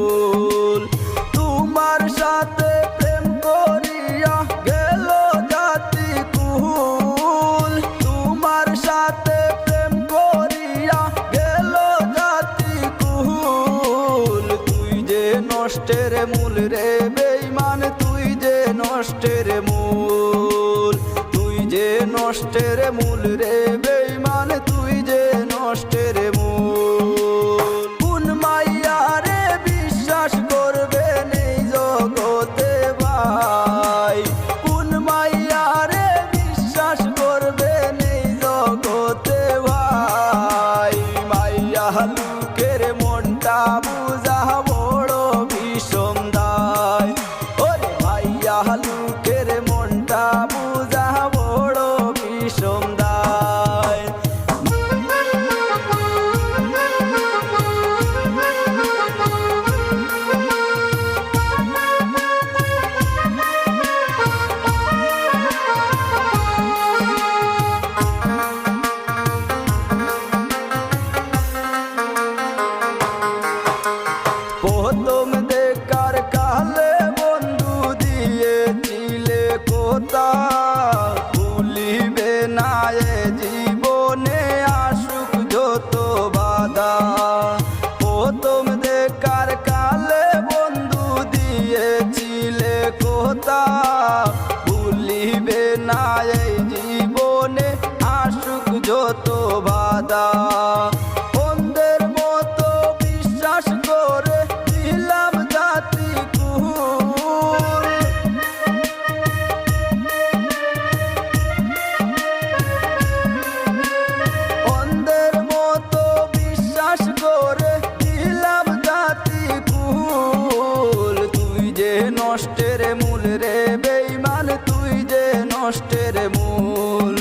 মূল। তোমার সাথে প্রেম করিয়া গেল জাতি কুল। তোমার সাথে প্রেম করিয়া গেল জাতি কুল। তুই যে নষ্টের মূল রে বেঈমান, তুই যে নষ্টের মূল। তুই যে নষ্টের মূল রে বেঈমান, তুই যে নষ্টের মূল। কোন মাইয়া রে বিশ্বাস করবে নেই জগতে ভাই? কোন মাইয়া রে বিশ্বাস করবে নেই জগতে ভাই? মাইয়া লোকের মনটা বুঝা বড় বিষম দায়। ওরে মাইয়া লোকের মনটা বুঝা বড় বিষম দায়। প্রথম দেখার কালে বন্ধু দিয়েছিলে কথা, ভুলিবে না এ জীবনে আসুক যত বাধা। প্রথম দেখার কালে বন্ধু দিয়েছিলে কথা, ভুলিবে না এই জীবনে আসুক যত বাধা। অন্ধের মতো বিশ্বাস করে দিলাম জাতি কুল। অন্ধের মতো বিশ্বাস করে দিলাম জাতি কুল। তুই যে নষ্টের মূল রে বেঈমান, তুই যে নষ্টের মূল।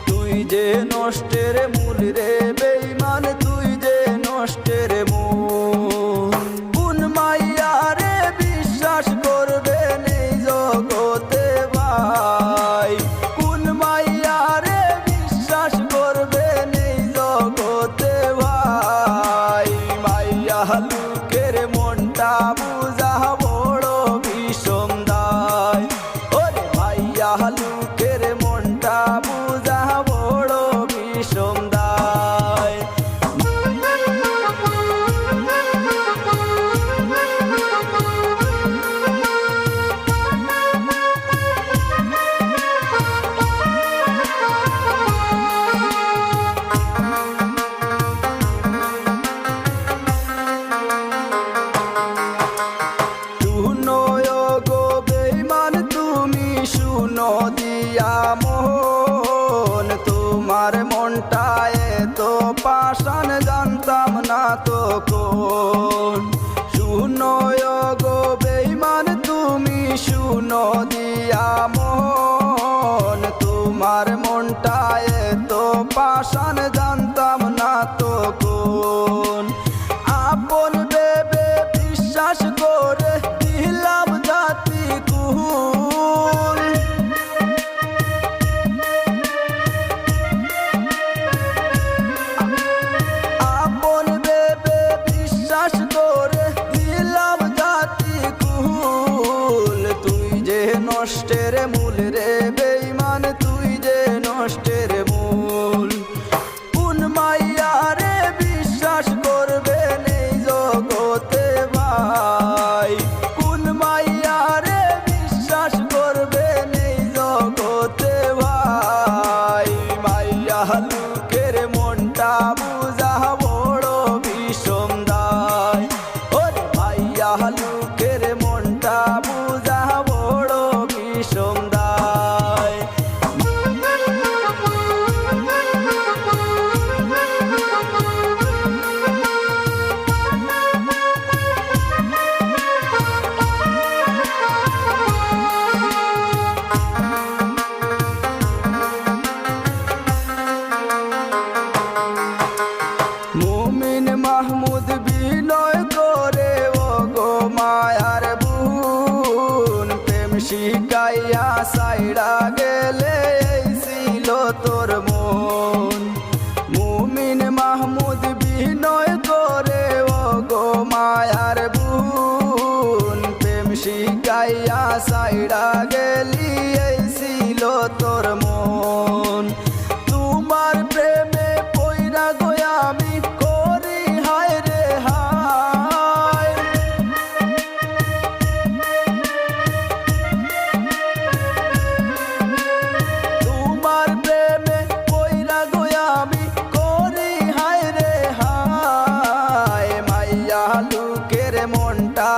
তুই যে নষ্টের মূল রে বেঈমান, তুই যে নষ্টের মূল। কোন মাইয়া রে বিশ্বাস করবে নেই জগতে ভাই? কোন মাইয়া রে বিশ্বাস করবে নেই জগতে ভাই? মাইয়া লোকের মনটা বুঝা বড় বিষম দায়। ওরে মাইয়া লোকের মনটা বুঝা বড় বিষম দায়। শুনো গো বেঈমান তুমি শুনো দিয়া মন, তোমার মনটা এত পাষাণ জানতাম না তো কোন। শুনো গো বেঈমান তুমি শুনো দিয়া মন, তোমার মনটা এত পাষাণ জানতাম না তো কোন। আপন ভেবে বিশ্বাস করে দিলাম জাতি কুল। আপন ভেবে বিশ্বাস করে দিলাম জাতি কুল। তুই যে নষ্টের মূল রে বেঈমান, তুই যে নষ্টের মূল। কোন মাইয়া রে বিশ্বাস করবে নেই জগতে ভাই? কোন মাইয়া রে বিশ্বাস করবে নেই জগতে ভাই? মাইয়া লোকের মনটা বুঝা বড় বিষম দায়। ওরে মাইয়া লোকের মনটা বুঝা বড় বিষম দায়। মুমিন মাহমুদ বিনয় করে ও গো মায়া ফারুকের মনটা